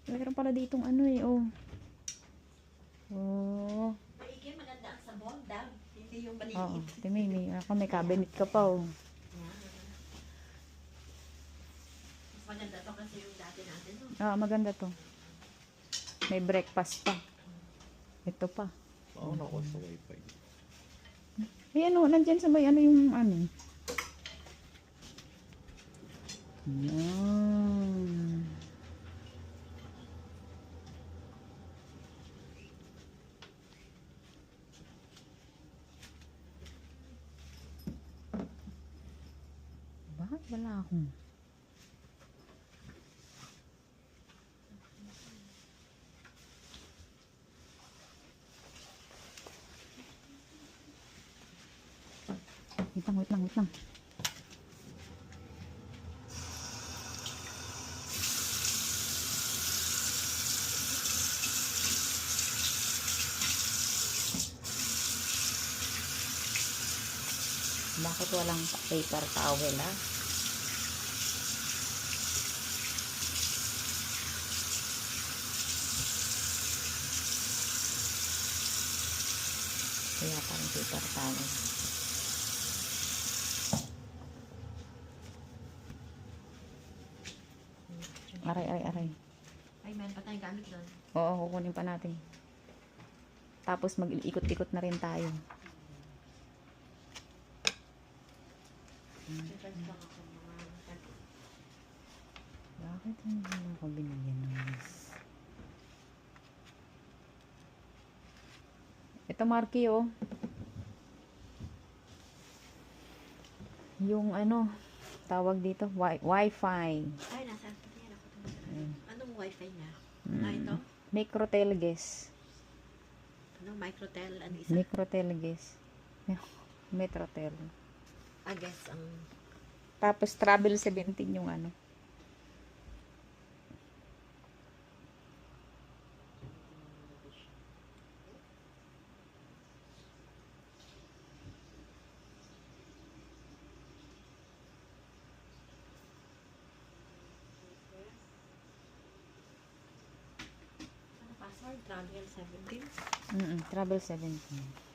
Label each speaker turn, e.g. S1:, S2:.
S1: Meron pala ditong ano eh, oh. Oh.
S2: Maigi, maganda ang sabon, dam. Hindi yung maliit.
S1: Oo, may cabinet ka pa, oh.
S2: Mas maganda to kasi yung dati natin, no?
S1: Ah, maganda to. May breakfast pa. Ito pa.
S3: Oo, nakuha sa wifi.
S1: Ay, ano, nandyan sa may ano yung ano. Yan. Bakit wala akong? Wait lang. Bakit walang paper towel, ha? Kaya parang paper towel. Aray.
S2: Ay, meron pa tayong gamit doon.
S1: Oo, kukunin pa natin. Tapos mag-ikot-ikot na rin tayo. Bakit hindi ako binigyan ng list? Ito, Marky, oh. Yung ano, tawag dito, Wi-Fi.
S2: Ay, nasa yan ako. Anong wifi niya?
S1: Mm.
S2: Ito?
S1: Microtelges.
S2: Anong microtel? Ano isa?
S1: Microtelges. Metrotel.
S2: I guess, ang...
S1: Tapos Travel 17 yung ano.
S2: Ano password? Travel 17?
S1: Travel 17.